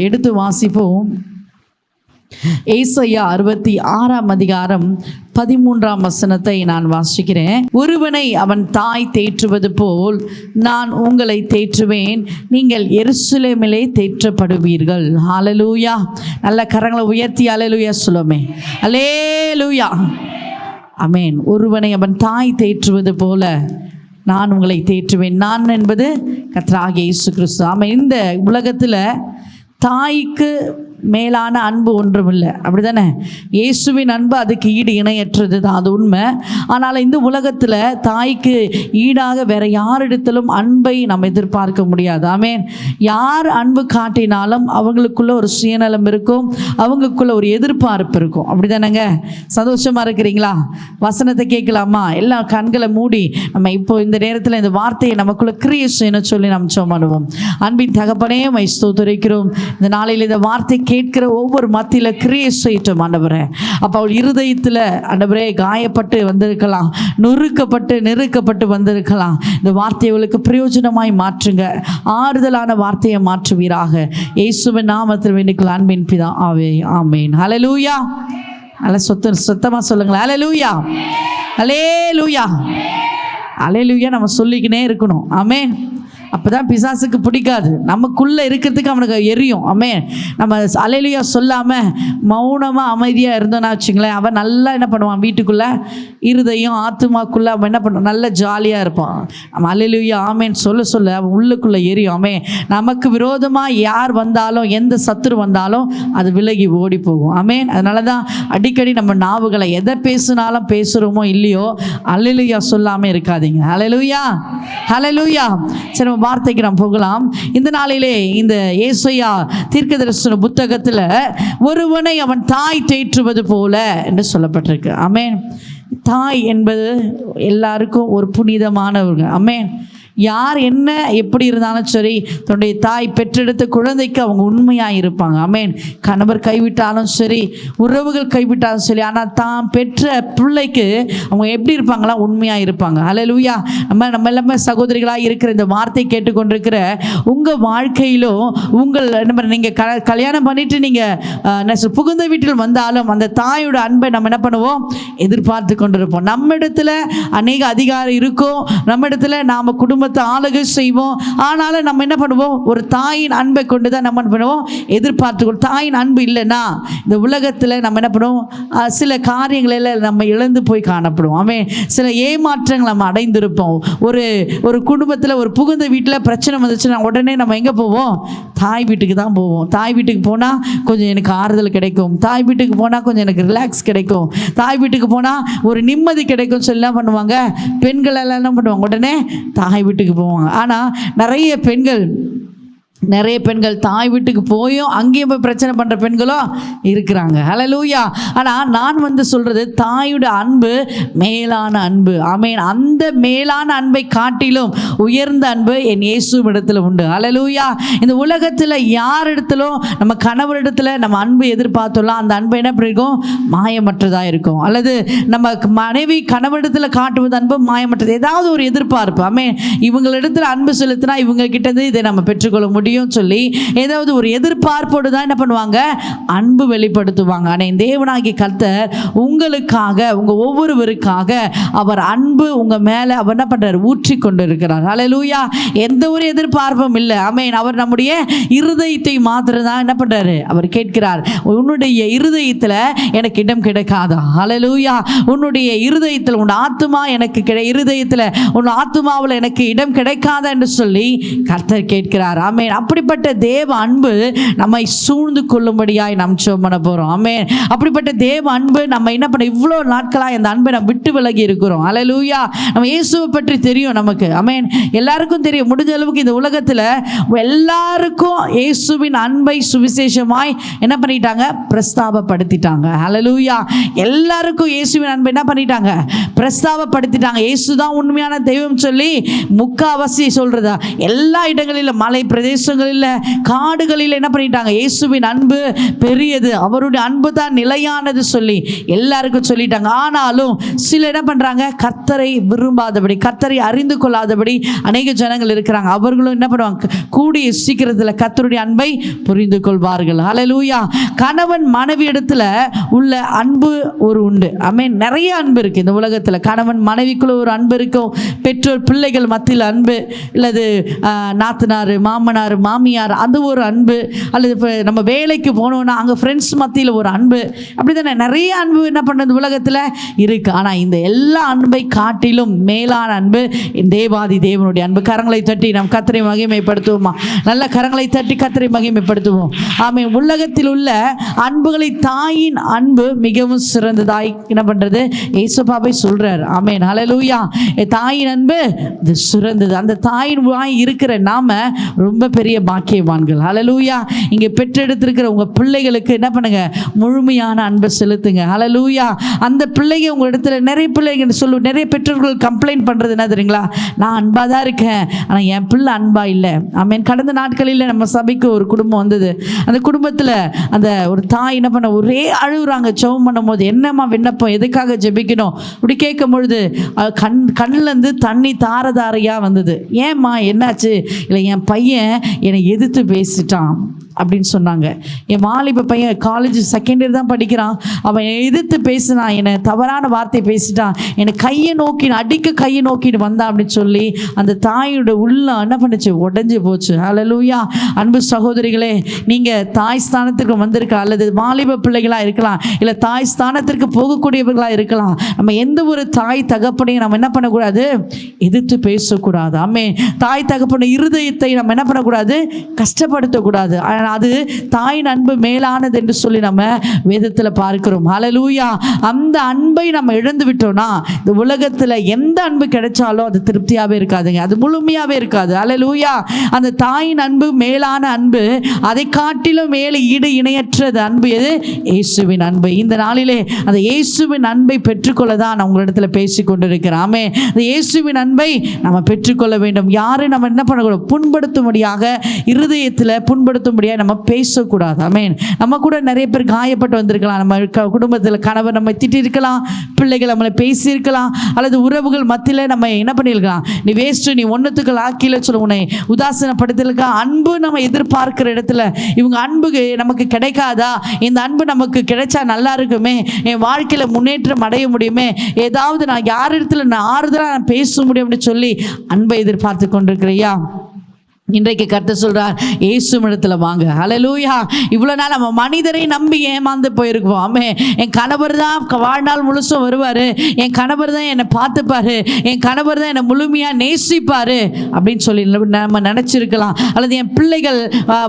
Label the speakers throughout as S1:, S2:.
S1: எடுத்து வாசிப்போம். ஏசாயா 66 அதிகாரம் 13 வசனத்தை நான் வாசிக்கிறேன். ஒருவனை அவன் தாய் தேற்றுவது போல் நான் உங்களை தேற்றுவேன், நீங்கள் எருசலேமிலே தேற்றப்படுவீர்கள். ஹல்லேலூயா. நல்ல கரங்களை உயர்த்தி ஹல்லேலூயா சொல்லுமே. ஹல்லேலூயா. ஆமென். ஒருவனை அவன் தாய் தேற்றுவது போல நான் உங்களை தேற்றுவேன். நான் என்பது கர்த்தராகிய இயேசு கிறிஸ்து. ஆமென். இந்த உலகத்தில் தாய்க்கு மேலான அன்பு ஒன்றும் இல்லை, அப்படி தானே? இயேசுவின் அன்பு அதுக்கு ஈடு இணையற்றது தான், அது உண்மை. ஆனால் இந்த உலகத்தில் தாய்க்கு ஈடாக வேற யாரிடத்திலும் அன்பை நம்ம எதிர்பார்க்க முடியாது. ஆமென். யார் அன்பு காட்டினாலும் அவங்களுக்குள்ள ஒரு சுயநலம் இருக்கும், அவங்களுக்குள்ள ஒரு எதிர்பார்ப்பு இருக்கும், அப்படி தானேங்க? சந்தோஷமா இருக்கிறீங்களா? வசனத்தை கேட்கலாமா? எல்லாம் கண்களை மூடி நம்ம இப்போ இந்த நேரத்தில் இந்த வார்த்தையை நமக்குள்ள கிரியை செய்யணும் சொல்லி நம்ம ஜெபம் பண்ணுவோம். அன்பின் தகப்பனே, உம்மை ஸ்தோத்திரிக்கிறோம். இந்த நாளில் இந்த வார்த்தை கேட்கிற ஒவ்வொரு மத்தியில் கிரியை செய்யட்டும் ஆண்டவரே. அப்போ அவள் இருதயத்தில் ஆண்டவரே காயப்பட்டு வந்திருக்கலாம், நெருக்கப்பட்டு வந்திருக்கலாம். இந்த வார்த்தையை அவளுக்கு பிரயோஜனமாய் மாற்றுங்க, ஆறுதலான வார்த்தையை மாற்றுவீராக. இயேசுவின் நாமத்தில் வேண்டிக்கொள்ள அன்பின் பிதா ஆவே. ஆமேன். ஹல்லேலூயா. நல்ல சொத்தமாக சொல்லுங்களேன். ஹல்லேலூயா, ஹல்லேலூயா, ஹல்லேலூயா. நம்ம சொல்லிக்கினே இருக்கணும். ஆமேன். அப்போ தான் பிசாசுக்கு பிடிக்காது, நமக்குள்ளே இருக்கிறதுக்கு அவனுக்கு எரியும். ஆமென். நம்ம ஹல்லேலூயா சொல்லாமல் மௌனமாக அமைதியாக இருந்தோன்னா வச்சுங்களேன், அவன் நல்லா என்ன பண்ணுவான், வீட்டுக்குள்ளே இருதயம் ஆத்துமாக்குள்ளே அவன் என்ன பண்ணுவான், நல்ல ஜாலியாக இருப்பான். நம்ம ஹல்லேலூயா ஆமேன் சொல்ல அவன் உள்ளுக்குள்ளே எரியும். ஆமென். நமக்கு விரோதமாக யார் வந்தாலும், எந்த சத்துரு வந்தாலும் அது விலகி ஓடி போகும். ஆமென். அதனால தான் அடிக்கடி நம்ம நாவுகளை எதை பேசினாலும் பேசுகிறோமோ இல்லையோ ஹல்லேலூயா சொல்லாமல் இருக்காதீங்க. ஹல்லேலூயா, ஹல்லேலூயா. சரி, வார்த்தைக்கு நாம் போகலாம். இந்த நாளிலே இந்த ஏசாயா தீர்க்கதரிசன புத்தகத்தில் ஒருவனை அவன் தாய் தேற்றுவது போல என்று சொல்லப்பட்டிருக்கு. ஆமென். தாய் என்பது எல்லாருக்கும் ஒரு புனிதமானவங்க. ஆமென். யார் என்ன எப்படி இருந்தாலும் சரி, தன்னுடைய தாய் பெற்றெடுத்த குழந்தைக்கு அவங்க உண்மையாக இருப்பாங்க. ஆமென். கணவர் கைவிட்டாலும் சரி, உறவுகள் கைவிட்டாலும் சரி, ஆனால் தான் பெற்ற பிள்ளைக்கு அவங்க எப்படி இருப்பாங்களா, உண்மையாக இருப்பாங்க. ஹல்லேலூயா. நம்ம எல்லாமே சகோதரிகளாக இருக்கிற இந்த வார்த்தை கேட்டுக்கொண்டிருக்கிற உங்கள் வாழ்க்கையிலும் நீங்கள் கல்யாணம் பண்ணிட்டு நீங்கள் புகுந்த வீட்டில் வந்தாலும் அந்த தாயோட அன்பை நம்ம என்ன பண்ணுவோம், எதிர்பார்த்து கொண்டிருப்போம். நம்ம இடத்துல அநேக அதிகாரம் இருக்கும், நம்ம இடத்துல நாம் குடும்ப ஆளுகை செய்வோம். ஆனாலும் நம்ம என்ன பண்ணுவோம், ஒரு தாயின் அன்பை கொண்டு தான் நம்ம என்ன பண்ணுவோம், எதிர்பார்த்துக்கொள்வோம். தாயின் அன்பு இல்லைன்னா இந்த உலகத்தில் நம்ம என்ன பண்ணுவோம், சில காரியங்களில் நம்ம இழந்து போய் காணப்படுவோம். ஆமென். சில ஏமாற்றங்கள் நம்ம அடைந்திருப்போம். ஒரு குடும்பத்தில் ஒரு புகுந்த வீட்டில் பிரச்சனை வந்துச்சுன்னா உடனே நம்ம எங்கே போவோம், தாய் வீட்டுக்கு தான் போவோம். தாய் வீட்டுக்கு போனால் கொஞ்சம் எனக்கு ஆறுதல் கிடைக்கும், தாய் வீட்டுக்கு போனால் கொஞ்சம் எனக்கு ரிலாக்ஸ் கிடைக்கும், தாய் வீட்டுக்கு போனால் ஒரு நிம்மதி கிடைக்கும் சொல்லி என்ன பண்ணுவாங்க, பெண்கள் எல்லாம் என்ன பண்ணுவாங்க, உடனே தாய் வீட்டுக்கு போவாங்க. ஆனால் நிறைய பெண்கள் தாய் வீட்டுக்கு போயும் அங்கேயும் போய் பிரச்சனை பண்ணுற பெண்களும் இருக்கிறாங்க. ஹல்லேலூயா. ஆனால் நான் சொல்கிறது தாயோட அன்பு மேலான அன்பு. ஆமென். அந்த மேலான அன்பை காட்டிலும் உயர்ந்த அன்பு என் இயேசுவிடத்தில் உண்டு. ஹல்லேலூயா. இந்த உலகத்தில் யார் இடத்திலும் நம்ம கணவரிடத்தில் நம்ம அன்பு எதிர்பார்த்தோம்லாம் அந்த அன்பு என்ன பண்ணிருக்கும், மாயமற்றதாக இருக்கும். அல்லது நம்ம மனைவி கணவரிடத்தில் காட்டுவது அன்பு மாயமற்றது, ஏதாவது ஒரு எதிர்பார்ப்பு. ஆமென். இவங்களிடத்தில் அன்பு செலுத்தினா இவங்க கிட்டேருந்து இதை நம்ம பெற்றுக்கொள்ள முடியும் சொல்லி ஏதாவது ஒரு எதிர்பார்ப்போடு தான் என்ன பண்ணுவாங்க, அன்பு வெளிப்படுத்துவாங்க. ஆனால் தேவனாகிய கர்த்தர் உங்களுக்காக, உங்க ஒவ்வொருவருக்காக அவர் அன்பு உங்க மேல அவர் என்ன பண்றார், ஊற்றி கொண்டு இருக்கிறார். ஹல்லேலூயா. எந்த ஒரு எதிர்பார்ப்பும் இல்லை. ஆமென். அவர் நம்முடைய இருதயத்தை மாத்திரம் தான் என்ன பண்றாரு, அவர் கேட்கிறார். உன்னுடைய இருதயத்தில் எனக்கு இடம் கிடைக்காதா? ஹல்லேலூயா. உன்னுடைய இருதயத்தில், உன் ஆத்துமா எனக்கு இருதயத்தில், உன் ஆத்துமாவில் எனக்கு இடம் கிடைக்காதா என்று சொல்லி கர்த்தர் கேட்கிறார். ஆமென். அப்படிப்பட்ட தேவ அன்பு நம்மை சூழ்ந்து கொள்ளும்படியாய் நாம் ஜெபம் பண்ண போறோம். ஆமென். அப்படிப்பட்ட தேவ அன்பு நம்ம என்ன பண்ண, இவ்வளோ நாட்களாக இந்த அன்பை நம்ம விட்டு விலகி இருக்கிறோம். ஹல்லேலூயா. நம்ம இயேசுவை பற்றி தெரியும் நமக்கு. ஆமென். எல்லாருக்கும் தெரியும். முடிஞ்ச அளவுக்கு இந்த உலகத்தில் எல்லாருக்கும் இயேசுவின் அன்பை சுவிசேஷமாய் என்ன பண்ணிட்டாங்க, பிரஸ்தாபப்படுத்திட்டாங்க. ஹல்லேலூயா. எல்லாருக்கும் இயேசுவின் அன்பை என்ன பண்ணிட்டாங்க, பிரஸ்தாபப்படுத்திட்டாங்க. இயேசு தான் உண்மையான தெய்வம் சொல்லி முக்காவாசி சொல்றதா எல்லா இடங்களிலும், மலை பிரதேச தேசங்களில் காடுகளில் என்ன பண்ணிட்டாங்க, இயேசுவின் அன்பு பெரியது, அவருடைய அன்பு தான் நிலையானது சொல்லி எல்லாருக்கும் சொல்லிட்டாங்க. ஆனாலும் சில என்ன பண்றாங்க, கர்த்தரை விரும்பாதபடி, கர்த்தரை அறிந்து கொள்ளாதபடி அநேக ஜனங்கள் இருக்கிறாங்க. அவர்களும் என்ன பண்ணுவாங்க, கூடிய சீக்கிரத்தில் கர்த்தருடைய அன்பை புரிந்து கொள்வார்கள். ஹல்லேலூயா. கணவன் மனைவி இடத்துல உள்ள அன்பு ஒரு உண்டு. ஆமென். நிறைய அன்பு இருக்கு இந்த உலகத்தில். கணவன் மனைவிக்குள்ள ஒரு அன்பு இருக்கும், பெற்றோர் பிள்ளைகள் மத்தியில் அன்பு, இல்லது நாத்தனார் மாமனார் மாமியார் அது ஒரு அன்பு, அல்லது இப்போ நம்ம வேலைக்கு போனோம்னா அங்கே ஃப்ரெண்ட்ஸ் மத்தியில் ஒரு அன்பு, அப்படி தானே நிறைய அன்பு என்ன பண்ணுறது உலகத்தில் இருக்கு. ஆனால் இந்த எல்லா அன்பை காட்டிலும் மேலான அன்பு தேவாதி தேவனுடைய அன்பு. கரங்களை தட்டி நாம் கர்த்தரை மகிமைப்படுத்துவோமா? நல்ல கரங்களை தட்டி கர்த்தரை மகிமைப்படுத்துவோம். ஆமென். உலகத்தில் உள்ள அன்புகளை தாயின் அன்பு மிகவும் சிறந்ததாய் என்ன பண்றது இயேசுபாவை சொல்றார். ஆமென். ஹல்லேலூயா. தாயின் அன்பு இது சிறந்தது. அந்த தாயின் வாய் இருக்கிற நாம ரொம்ப பெரிய பாக்கியவான்கள். ஹல்லேலூயா. இங்கே பெற்றெடுத்திருக்கிற உங்க பிள்ளைகளுக்கு என்ன பண்ணுங்க, முழுமையான அன்பை செலுத்துங்க. ஹல்லேலூயா. அந்த பிள்ளைங்க உங்க இடத்துல நிறைய பிள்ளைங்க சொல்லு, நிறைய பெற்றோர்கள் கம்ப்ளைண்ட் பண்றது என்ன தெரியுங்களா, நான் அன்பா தான் இருக்கேன் ஆனா என் பிள்ளை அன்பா இல்லை. ஆமென். கடந்த நாட்களில் நம்ம சபைக்கு ஒரு குடும்பம் வந்தது. அந்த குடும்பத்தில் அந்த ஒரு தாய் என்ன பண்ண, ஒரே அழுகுறாங்க. ஜெபம் பண்ணும் போது என்னம்மா விண்ணப்பம், எதுக்காக ஜெபிக்கணும் அப்படி கேட்கும் பொழுது கண்ணிலேருந்து தண்ணி தாரதாரையா வந்தது. ஏம்மா என்னாச்சு? இல்லை என் பையன் என்னை எதிர்த்து பேசிட்டான் அப்படின்னு சொன்னாங்க. என் வாலிப பையன் காலேஜ் செகண்ட் இயர் தான் படிக்கிறான். அவன் எதிர்த்து பேசினான், என்னை தவறான வார்த்தை பேசிட்டான், என்னை கையை நோக்கி அடிக்க கையை நோக்கிட்டு வந்தான் அப்படின்னு சொல்லி அந்த தாயோட உள்ளம் என்ன பண்ணுச்சு, உடஞ்சி போச்சு. ஹல்லேலூயா. அன்பு சகோதரிகளே, நீங்கள் தாய் ஸ்தானத்துக்கு வந்திருக்கலாம், அல்லது வாலிப பிள்ளைகளாக இருக்கலாம், இல்லை தாய் ஸ்தானத்திற்கு போகக்கூடியவர்களாக இருக்கலாம். நம்ம எந்த ஒரு தாய் தகப்பனையும் நம்ம என்ன பண்ணக்கூடாது, எதிர்த்து பேசக்கூடாது. ஆமே. தாய் தகப்பன இருதயத்தை நம்ம என்ன பண்ணக்கூடாது, கஷ்டப்படுத்தக்கூடாது. அது தாயின் அன்பு மேலானது என்று சொல்லி நம்ம வேதத்தில் பார்க்கிறோம். ஹல்லேலூயா. அந்த அன்பை நம்ம இழந்து விட்டோம்னா இந்த உலகத்தில் எந்த அன்பு கிடைச்சாலும் அது திருப்தியாகவே இருக்காதுங்க, அது முழுமையாகவே இருக்காது. ஹல்லேலூயா. அந்த தாயின் அன்பு மேலான அன்பு, அதை காட்டிலும் மேலே ஈடு இணையற்றது அன்பு எது, இயேசுவின் அன்பு. இந்த நாளிலே அந்த இயேசுவின் அன்பை பெற்றுக்கொள்ள தான் நான் உங்களிடத்தில் பேசி கொண்டிருக்கிறேன். ஆமே. அந்த இயேசுவின் அன்பை நம்ம பெற்றுக்கொள்ள வேண்டும். யாரும் நம்ம என்ன பண்ணக்கூடாது, புண்படுத்தும்படியாக, இருதயத்தில் புண்படுத்தும்படியாக நம்ம பேசக்கூடாது. ஆமென். நம்ம கூட நிறைய பேர் காயப்பட்டு வந்திருக்கலாம். நம்ம குடும்பத்தில் கணவர் நம்ம திட்டிருக்கலாம், பிள்ளைகள் நம்மளை பேசியிருக்கலாம், அல்லது உறவுகள் மத்தியில் நம்ம என்ன பண்ணியிருக்கலாம், நீ வேஸ்ட்டு, நீ ஒன்றுத்துக்கு ஆக்கில சொல்ல உன்னை உதாசனப்படுத்திருக்கா. அன்பு நம்ம எதிர்பார்க்கிற இடத்துல இவங்க அன்பு நமக்கு கிடைக்காதா, இந்த அன்பு நமக்கு கிடைச்சா நல்லா இருக்குமே, என் வாழ்க்கையில் முன்னேற்றம் அடைய முடியுமே, ஏதாவது நான் யார் இடத்துல நான் ஆறுதலாக நான் பேச முடியும் அப்படின்னு சொல்லி அன்பை எதிர்பார்த்து கொண்டிருக்கிறியா? இன்றைக்கு கர்த்தர் சொல்றார், இயேசு இடத்துல வாங்க. ஹல்லேலூயா. இவ்வளோ நாள் நம்ம மனிதரை நம்பி ஏமாந்து போயிருக்கோம். ஆமே. என் கணவர் தான் வாழ்நாள் முழுசும் வருவார், என் கணவர் தான் என்னை பார்த்துப்பாரு, என் கணவர் தான் என்னை முழுமையாக நேசிப்பார் அப்படின்னு சொல்லி நம்ம நினச்சிருக்கலாம். அல்லது என் பிள்ளைகள்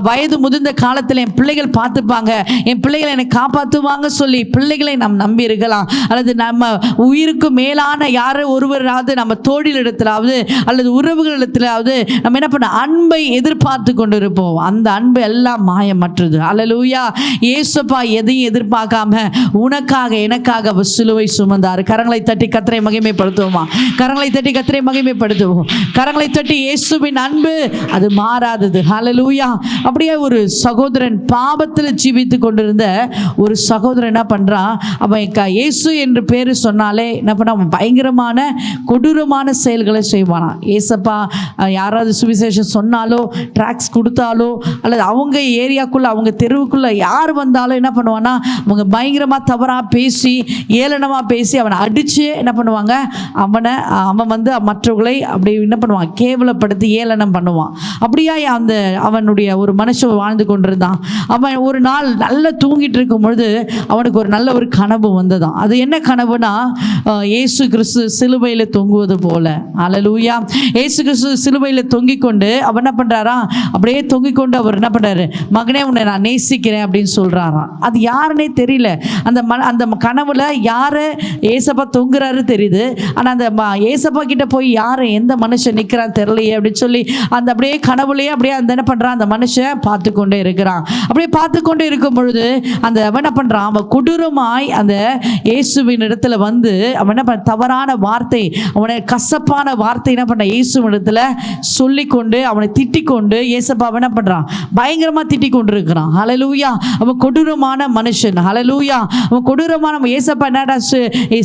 S1: வயது முதிர்ந்த காலத்தில் என் பிள்ளைகள் பார்த்துப்பாங்க, என் பிள்ளைகளை என்னை காப்பாற்றுவாங்க சொல்லி பிள்ளைகளை நாம் நம்பி இருக்கலாம். அல்லது நம்ம உயிருக்கு மேலான யாரோ ஒருவராவது நம்ம தோழிலிடத்திலாவது அல்லது உறவுகளிடத்திலாவது நம்ம என்ன பண்ண அன்பை எதிர்பார்த்து கொண்டிருப்போம். அந்த அன்பு எல்லாம் மாயமற்றது. ஹல்லேலூயா. இயேசுப்பா எதையும் எதிர்பார்க்காம உனக்காக எனக்காக சிலுவை சுமந்தார். கரங்களை தட்டி கர்த்தரை மகிமைப்படுத்துவோமா? கரங்களை தட்டி கர்த்தரை மகிமைப்படுத்துவோம். கரங்களை தட்டி இயேசுவின் அன்பு அது மாறாதது. ஹல்லேலூயா. அப்படியே ஒரு சகோதரன் பாவத்தில் ஜீவித்து கொண்டிருந்த ஒரு சகோதரன் என்ன பண்றான், அவன் இயேசு என்று பேரு சொன்னாலே என்ன பண்ண, அவன் பயங்கரமான கொடூரமான செயல்களை செய்வானா. ஏசப்பா யாராவது சுவிசேஷம் சொன்னாலோ, ட்ராக்ஸ் கொடுத்தாலோ, அல்லது அவங்க ஏரியாக்குள்ள அவங்க தெருவுக்குள்ள யார் வந்தாலும் என்ன பண்ணுவான்னா, அவங்க பயங்கரமாக தவறாக பேசி ஏளனமாக பேசி அவனை அடித்து என்ன பண்ணுவாங்க, அவன் வந்து மற்றவர்களை அப்படி என்ன பண்ணுவான், கேவலப்படுத்தி ஏளனம் பண்ணுவான். அப்படியா அந்த அவனுடைய ஒரு மனுஷன் வாழ்ந்து கொண்டிருந்தான். அவன் ஒரு நாள் நல்லா தூங்கிட்டு இருக்கும் பொழுது அவனுக்கு ஒரு நல்ல ஒரு கனவு வந்ததான். அது என்ன கனவுனா, இயேசு கிறிஸ்து சிலுவையில் தொங்குவது போல. ஹல்லேலூயா. இயேசு கிறிஸ்து சிலுவையில் தொங்கிக் கொண்டு அவர் என்ன பண்ணுறாரா, அப்படியே தொங்கிக் கொண்டு அவர் என்ன பண்ணுறாரு, மகனே உன்னை நான் நேசிக்கிறேன் அப்படின்னு சொல்கிறாராம். அது யாருன்னே தெரியல. அந்த கனவுல யாரை ஏசப்பா தொங்குறாரு தெரியுது, ஆனால் அந்த ஏசப்பா கிட்ட போய் யாரை எந்த மனுஷன் நிற்கிறான் தெரியலையே அப்படின்னு சொல்லி அந்த அப்படியே கனவுலையே அப்படியே அந்த என்ன பண்ணுறான், அந்த மனுஷன் பார்த்து கொண்டே இருக்கிறான். அப்படியே பார்த்து கொண்டே இருக்கும் பொழுது அந்த அவன் என்ன பண்ணுறான், அவன் கொடூரமாய் அந்த இயேசுவின் இடத்துல வந்து அவன் என்ன பண்ண, தவறான வார்த்தை, அவனை கசப்பான வார்த்தை என்ன பண்ண இயேசுவின் இடத்துல சொல்லிக்கொண்டு அவனை திட்டிக் கொண்டு ஏசப்பாவை என்ன பண்றான்? பயங்கரமா திட்டிக் கொண்டு இருக்கிறான். ஹல்லேலூயா. அவன் கொடூரமான மனுஷன். ஹல்லேலூயா. அவன் கொடூரமான ஏசப்பா என்னடா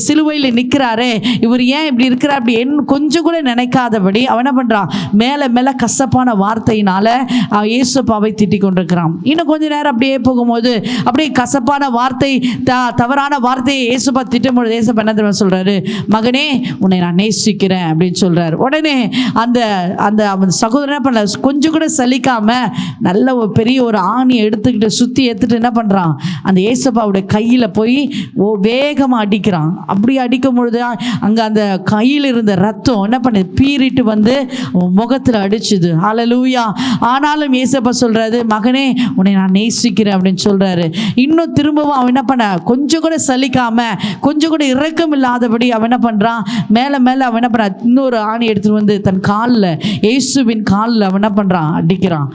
S1: சிலுவையில் நிற்கிறாரே, இவர் ஏன் இப்படி இருக்கிறார் அப்படி கொஞ்சம் கூட நினைக்காதபடி அவன் என்ன பண்றான்? மேல மேல கசப்பான வார்த்தையினால ஏசப்பாவை திட்டிக் கொண்டிருக்கிறான். இன்னும் கொஞ்ச நேரம் அப்படியே போகும்போது அப்படியே கசப்பான வார்த்தை, தவறான வார்த்தையை ஏசப்பா திட்டும்பொழுது ஏசப்பா என்ன தெரியுமா சொல்றாரு? மகனே, உன்னை நான் நேசிக்கிறேன் அப்படின்னு சொல்றாரு. உடனே அந்த அந்த சகோதரன் பண்ணல, கொஞ்சம் கூட சலிக்காம நல்ல ஒரு பெரிய ஒரு ஆணியை எடுத்துக்கிட்டு சுத்தி எடுத்துட்டு என்ன பண்றான்? அந்த ஏசப்பாவுடைய கையில போய் வேகமா அடிக்கிறான். அப்படி அடிக்கும் பொழுது அங்க அந்த கையில் இருந்த ரத்தம் என்ன பண்ணுது? பீறிட்டு வந்து முகத்துல அடிச்சுது. ஹல்லேலூயா. ஆனாலும் ஏசப்பா சொல்றாரு, மகனே, உன்னை நான் நேசிக்கிறேன் அப்படின்னு சொல்றாரு. இன்னும் திரும்பவும் அவன் என்ன பண்ண? கொஞ்சம் கூட சலிக்காம, கொஞ்சம் கூட இரக்கம் இல்லாதபடி அவன் என்ன பண்றான்? மேல மேல அவன் என்ன பண்றான்? இன்னொரு ஆணி எடுத்துட்டு வந்து தன் காலில், இயேசுவின் காலில் அவன் என்ன பண்றான்? அடிக்கிறான்.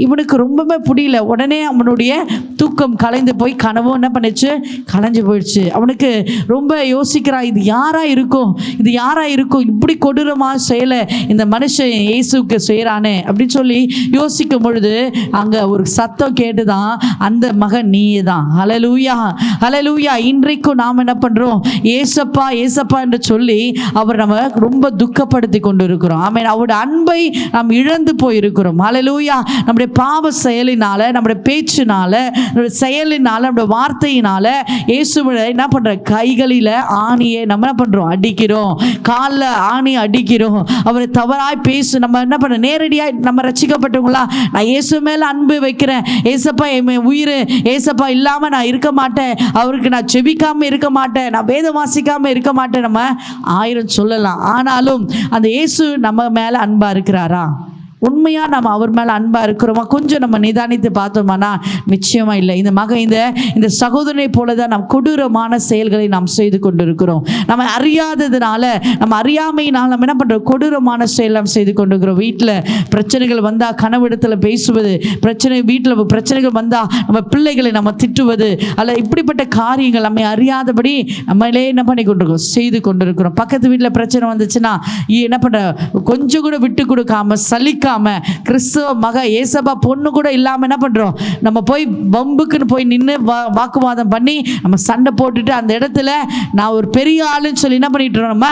S1: இவனுக்கு ரொம்பவே புரியல. உடனே அவனுடைய தூக்கம் கலைந்து போய் கனவும் என்ன பண்ணுச்சு? கலைஞ்சு போயிடுச்சு. அவனுக்கு ரொம்ப யோசிக்கிறான், இது யாரா இருக்கும்? இது யாரா இருக்கும்? இப்படி கொடூரமாக செயலை இந்த மனுஷன் இயேசுக்கு செய்கிறானே அப்படின்னு சொல்லி யோசிக்கும் பொழுது அங்க ஒரு சத்தம் கேட்டுதான், அந்த மகன் நீயே தான். ஹல்லேலூயா. ஹல்லேலூயா. இன்றைக்கும் நாம் என்ன பண்றோம்? ஏசப்பா ஏசப்பா என்று சொல்லி அவர் நம்ம ரொம்ப துக்கப்படுத்தி கொண்டு இருக்கிறோம். ஆமென். அவருடைய அன்பை நாம் இழந்து போயிருக்கிறோம். ஹல்லேலூயா. நம்முடைய பாவ செயலினால, நம்முடைய பேச்சினால, நம்முடைய செயலினால, நம்முடைய வார்த்தையினால இயேசுவை என்ன பண்ற? கைகளில ஆணியை நம்ம என்ன பண்றோம்? அடிக்கிறோம். காலில் ஆணி அடிக்கிறோம். அவரை தவறாய் பேசு. நம்ம என்ன பண்ண? நேரடியாக நம்ம ரட்சிக்கப்பட்டவங்களா? நான் இயேசு மேல அன்பு வைக்கிறேன், ஏசப்பா என் உயிர், ஏசப்பா இல்லாம நான் இருக்க மாட்டேன், அவருக்கு நான் செபிக்காம இருக்க மாட்டேன், நான் வேதம் வாசிக்காம இருக்க மாட்டேன், நம்ம ஆயிரம் சொல்லலாம். ஆனாலும் அந்த இயேசு நம்ம மேல அன்பா இருக்கிறாரா? உண்மையா நம்ம அவர் மேல அன்பா இருக்கிறோமா? கொஞ்சம் நம்ம நிதானித்து பார்த்தோம்னா நிச்சயமா இல்லை. இந்த மகன் இந்த சகோதரனை போலதான் நாம் கொடூரமான செயல்களை நாம் செய்து கொண்டிருக்கிறோம். நம்ம அறியாததுனால, நம்ம அறியாமையினால் நம்ம என்ன பண்றோம்? கொடூரமான செயல் நாம் செய்து கொண்டிருக்கிறோம். வீட்டில் பிரச்சனைகள் வந்தா கனவிடத்துல பேசுவது, வீட்டில் பிரச்சனைகள் வந்தா நம்ம பிள்ளைகளை நம்ம திட்டுவது, அல்ல இப்படிப்பட்ட காரியங்கள் நம்ம அறியாதபடி நம்மளே என்ன பண்ணி கொண்டிருக்கோம்? செய்து கொண்டிருக்கிறோம். பக்கத்து வீட்டில் பிரச்சனை வந்துச்சுன்னா என்ன பண்ற? கொஞ்சம் கூட விட்டு கொடுக்காம, சலிக்க கிறிஸ்துவ மக ஏசப்பா பொண்ணு கூட இல்லாம என்ன பண்றோம்? நம்ம போய் வம்புக்குன்னு போய் நின்று வாக்குவாதம் பண்ணி நம்ம சண்டை போட்டுட்டு அந்த இடத்துல நான் ஒரு பெரிய ஆளுன்னு சொல்லி என்ன பண்ணிட்டு நம்ம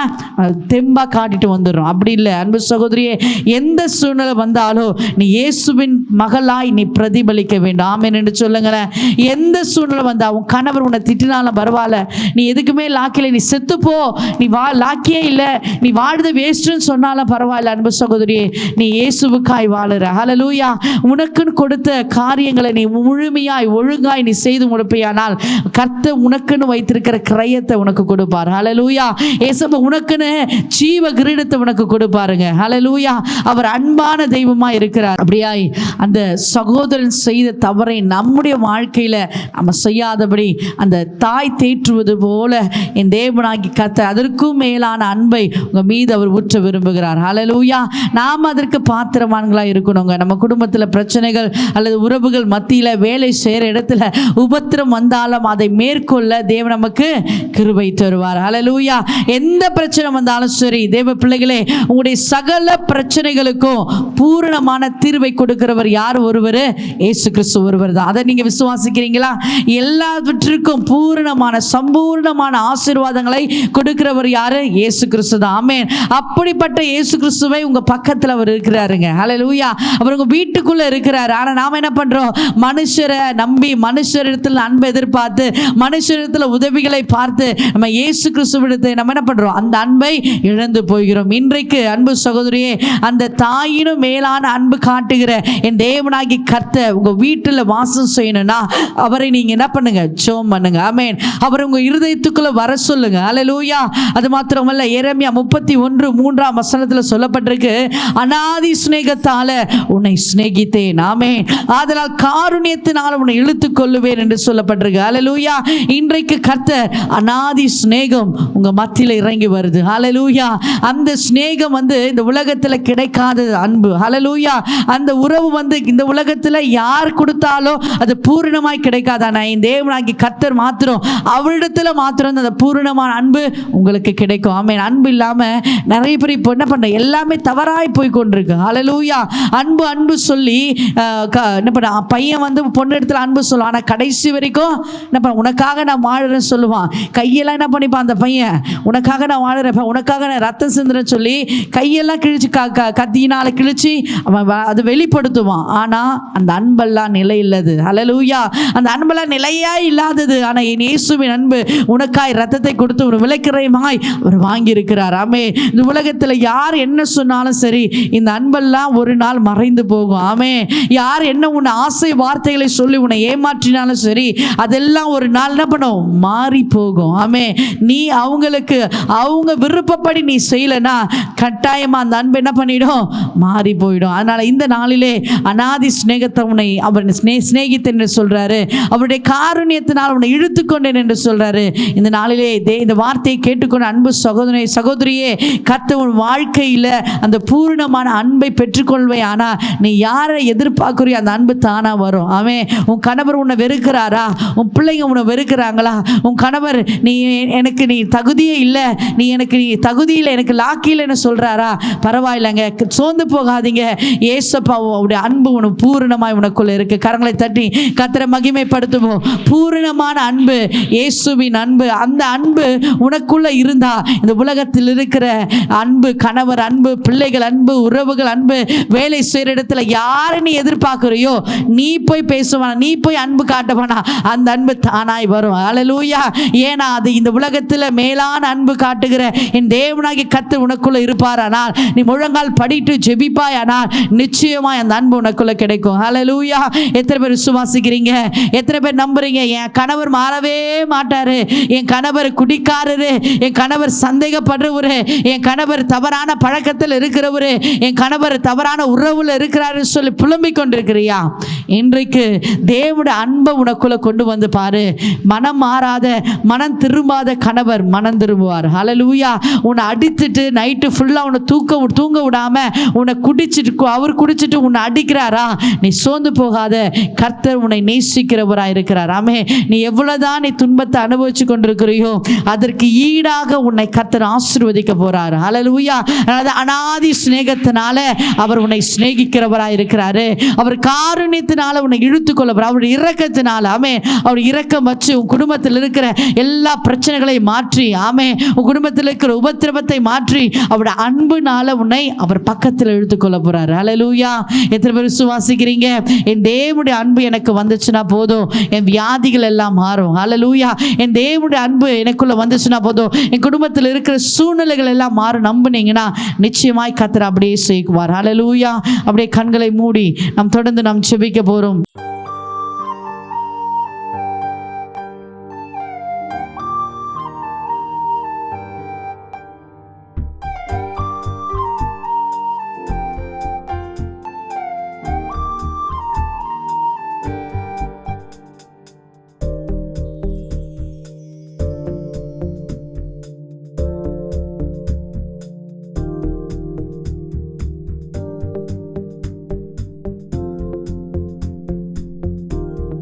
S1: தெம்பா காட்டிட்டு வந்துடுறோம். அப்படி இல்லை அன்பு சகோதரியே, எந்த சூழ்நிலை வந்தாலும் நீ இயேசுவின் மகளாய் நீ பிரதிபலிக்க வேண்டும். ஆமென் என்று சொல்லுங்களேன். எந்த சூழ்நிலை வந்தா, உன் கணவர் உன்னை திட்டினாலும் பரவாயில்ல, நீ எதுக்குமே லாக்கில, நீ செத்துப்போ, நீ லாக்கியே இல்லை, நீ வாழ்றது வேஸ்ட்னு சொன்னாலும் பரவாயில்ல. அன்பு சகோதரியே, நீ இயேசு வாழுற. ஹல்லேலூயா. உனக்குன்னு கொடுத்த காரியங்களை நீ முழுமையாய் ஒழுங்காய் நீ செய்து முடிப்பையானால் கர்த்தர் உனக்குன்னு வைத்திருக்கிற கிரயத்தை உனக்கு கொடுப்பார். ஹல்லேலூயா. இயேசு உனக்குன்னு ஜீவ கிரீடத்தை உனக்கு கொடுப்பாருங்க. ஹல்லேலூயா. அவர் அன்பான தெய்வமா இருக்கிறார். அப்படியாய் அந்த சகோதரன் செய்த தவறை நம்முடைய வாழ்க்கையில நம்ம செய்யாதபடி அந்த தாய் தேற்றுவது போல என் தேவனாகி கர்த்தர் அதற்கும் மேலான அன்பை உங்க மீது அவர் ஊற்ற விரும்புகிறார். ஹல்லேலூயா. நாம் அதற்கு பாத்திரமான்களா இருக்கணுங்க. நம்ம குடும்பத்தில் பிரச்சனைகள் அல்லது உறவுகள் மத்தியில், வேலை செய்கிற இடத்துல உபத்திரம் வந்தாலும் அதை மேற்கொள்ள தேவன் நமக்கு கிருபை தருவார். ஹல்லேலூயா. எந்த பிரச்சனை வந்தாலும் சரி, தேவ பிள்ளைகளே, உங்களுடைய சகல பிரச்சனைகளுக்கும் பூரணமான தீர்வை கொடுக்கிறவர் யார்? ஒருவர், இயேசு கிறிஸ்து ஒருவர் தான். அதை நீங்க விசுவாசிக்கிறீங்களா? எல்லாவற்றிற்கும் பூரணமான சம்பூர்ணமான ஆசீர்வாதங்களை கொடுக்கிறவர் யாரு? இயேசு கிறிஸ்து தான். ஆமென். அப்படிப்பட்ட இயேசு கிறிஸ்துவை உங்க பக்கத்தில் அவர் இருக்கிறாருங்க. ஹல்லேலூயா. அவர் உங்க வீட்டுக்குள்ள இருக்கிறாரு. ஆனா நாம என்ன பண்றோம்? மனுஷரை நம்பி, மனுஷரிடத்தில் அன்பை எதிர்பார்த்து, மனுஷரிடத்தில் உதவிகளை பார்த்து நம்ம இயேசு கிறிஸ்துவிடத்தை நம்ம என்ன பண்றோம்? அந்த அன்பை இழந்து போகிறோம். இன்றைக்கு அன்பு சகோதரியே, அந்த தாயினும் மேலான அன்பு காட்டுகிற என் தேவனாகி கர்த்தர் உங்க வீட்டில் வாசம் செய்யணும்னா அவரை நீங்க என்ன பண்ணுங்க? ஜெபம் பண்ணுங்க. ஆமென். அவர் உங்க இருதயத்துக்குள்ள வர சொல்லுங்க. ஹல்லேலூயா. அது மாத்திரமல்ல, எரேமியா 31:3 சொல்லப்பட்டிருக்கு, அநாதி சிநேகத்தால உன்னை சிநேகித்தேன். ஆமென். ஆதலால் காருண்யத்தினால் உன்னை இழுத்துக் கொள்ளுவேன் என்று சொல்லப்பட்டிருக்கு. ஹல்லேலூயா. இன்றைக்கு கர்த்தர் அநாதி சிநேகம் உங்க மத்தியில இறங்கி வருது. ஹல்லேலூயா. அந்த சிநேகம் இந்த உலகத்துல கிடைக்காத அன்பு. ஹல்லேலூயா. அந்த உறவு இந்த உலகத்துல யார் கொடுத்தாலும் அது பூரணமாய் கிடைக்காது. ஆனா இந்த தேவனாகி கர்த்தர் மாத்திரம், அவரிடத்துல மாத்திரம் அந்த பூரணமான அன்பு உங்களுக்கு கிடைக்கும். ஆமென். அன்பு இல்லாம நிறைய பேர் இப்போ என்ன பண்ற? எல்லாமே தவறாய் போய் கொண்டிருக்கு. ஹல்லேலூயா. அன்பு அன்பு சொல்லி என்ன பண்ண பையன் வந்து பொண்ணு இடத்துல அன்பு சொல்லுவான். ஆனால் கடைசி வரைக்கும் என்ன பண்ண உனக்காக நான் வாழுறேன்னு சொல்லுவான். கையெல்லாம் என்ன பண்ணிப்பான் அந்த பையன், உனக்காக நான் வாழுறேன், உனக்காக நான் ரத்தம் சிந்துறேன்னு சொல்லி கையெல்லாம் கிழிச்சு கத்தியினால் கிழிச்சு அவன் அதை வெளிப்படுத்துவான். ஆனால் அந்த அன்பெல்லாம் நிலை இல்லது. ஹல்லேலூயா. அந்த அன்பெல்லாம் நிலையா இல்லாதது. ஆனால் என் இயேசுவின் அன்பு உனக்காய் ரத்தத்தை கொடுத்து ஒரு விலைக்கிரயமாய் அவர் வாங்கியிருக்கிறார். ஆமே. இந்த உலகத்தில் யார் என்ன சொன்னாலும் சரி, இந்த அன்பெல்லாம் ஒரு நாள் மறைந்து போகும். ஆமே. யார் என்ன உன்னை ஆசை வார்த்தைகளை சொல்லி உன்னை ஏமாற்றினாலும் சரி, அதெல்லாம் ஒரு நாள் என்ன பண்ணும், மாறி போகும். ஆமே. நீ அவங்களுக்கு அவங்க விருப்பப்படி நீ செய்யலைன்னா கட்டாயமா அந்த அன்பு என்ன பண்ணிடும், மாறி போயிடும். அதனால இந்த நாளிலே அநாதி சிநேகத்தை உன்னை அவர் சிநேகித்தேன் என்று சொல்றாரு. அவருடைய காருண்யத்தினால் உன்னை இழுத்துக்கொண்டேன் என்று சொல்றாரு. இந்த நாளிலே இந்த வார்த்தையை கேட்டுக்கொண்ட அன்பு சகோதரி சகோதரியே, கர்த்தர் உன் வாழ்க்கையில அந்த பூர்ணமான அன்பை பெற்றுக்கொள்வே. ஆனா நீ யாரை எதிர்பார்க்கிறியோ அந்த அன்பு தானா வரும். அவன் உன் கணவர் உன்னை வெறுக்கிறாரா, உன் பிள்ளைங்க உன்னை வெறுக்கிறாங்களா, உன் கணவர் நீ எனக்கு நீ தகுதியே இல்லை, நீ தகுதி இல்லை, எனக்கு லாக்கில்லைன்னு சொல்றாரா, பரவாயில்லைங்க, சோர்ந்து போகாதீங்க. ஏசப்பாவுடைய அன்பு உனக்கு பூரணமாய் உனக்குள்ள இருக்கு. கரங்களை தட்டி கர்த்தரை மகிமைப்படுத்துவோம். பூரணமான அன்பு, இயேசுவின் அன்பு, அந்த அன்பு உனக்குள்ள இருந்தா இந்த உலகத்தில் இருக்கிற அன்பு, கணவர் அன்பு, பிள்ளைகள் அன்பு, உறவுகள் அன்பு, வேலை செய்கிற இடத்துல யாரை நீ எதிர்பார்க்கிறியோ நீ போய் பேசுவானா, நீ போய் அன்பு காட்டுவானா, அந்த அன்பு தானாய் வரும். ஹல்லேலூயா. ஏன்னா அது இந்த உலகத்தில் மேலான அன்பு காட்டுகிற என் தேவனாகிய கர்த்தர் உனக்குள்ள இருப்பாரானால், நீ முழங்கால் படிட்டு ஜெபிப்பாயானால் நிச்சயமாய் அந்த அன்பு உனக்குள்ள கிடைக்கும். ஹல்லேலூயா. எத்தனை பேர் விசுவாசிக்கிறீங்க? எத்தனை பேர் நம்புறீங்க? என் கணவர் மாறவே மாட்டாரு, என் கணவர் குடிக்காரரு, என் கணவர் சந்தேகப்படுறவரு, என் கணவர் தவறான பழக்கத்தில் இருக்கிறவரு, என் கணவர் தவறான உறவுல இருக்கிறாரு சொல்லி புலம்பிக் கொண்டிருக்கிறியா? இன்றைக்கு தேவனுடைய அன்பை உனக்குள்ள கொண்டு வந்து பாரு. மனம் மாறாத, மனம் திரும்பாத கணவர் மனம் திரும்புவார். ஹல்லேலூயா. உன்னை அடித்துட்டு நைட்டு ஃபுல்லா உன்னை தூங்க விடாம உன்னை குடிச்சிட்டு, அவர் குடிச்சிட்டு உன்னை அடிக்கிறாரா, நீ சோர்ந்து போகாத. கர்த்தர் உன்னை நேசிக்கிறவராக இருக்கிறார். ஆமே. நீ எவ்வளவுதான் நீ துன்பத்தை அனுபவிச்சு கொண்டிருக்கிறியோ அதற்கு ஈடாக உன்னை கர்த்தர் ஆசீர்வதிக்க போறார். ஹல்லேலூயா. அநாதி சிநேகத்தினால அவர் உன்னை சிநேகிக்கிறவராக இருக்கிறாரு. அவர் காருண்யத்தினால உன்னை இழுத்துக்கொள்ளவர். அவருடைய இரக்கத்தினால, ஆமே, அவர் இரக்கம் வச்சு உன் குடும்பத்தில் இருக்கிற எல்லா பிரச்சனைகளையும் மாற்றி, ஆமே, உன் குடும்பத்தில் இருக்கிற உபத்திரவத்தை மாற்றி அவருடைய அன்புனால உன்னை அவர் பக்கத்தில் இழுத்துக்கொள்ள போறாரு. ஹல்லேலூயா. எத்தனை பேர் விசுவாசிக்கிறீங்க? என் தேவனுடைய அன்பு எனக்கு வந்துச்சுன்னா போதும், என் வியாதிகள் எல்லாம் மாறும். ஹல்லேலூயா. என் தேவனுடைய அன்பு எனக்குள்ள வந்துச்சுன்னா போதும், என் குடும்பத்தில் இருக்கிற சூழ்நிலைகள் எல்லாம் மாறும். நம்புனீங்கன்னா நிச்சயமாய் கர்த்தர் அப்படியே செய்வார். ஹல்லேலூயா. அப்படியே கண்களை மூடி நாம் தொடர்ந்து நாம் ஜெபிக்க போறோம்.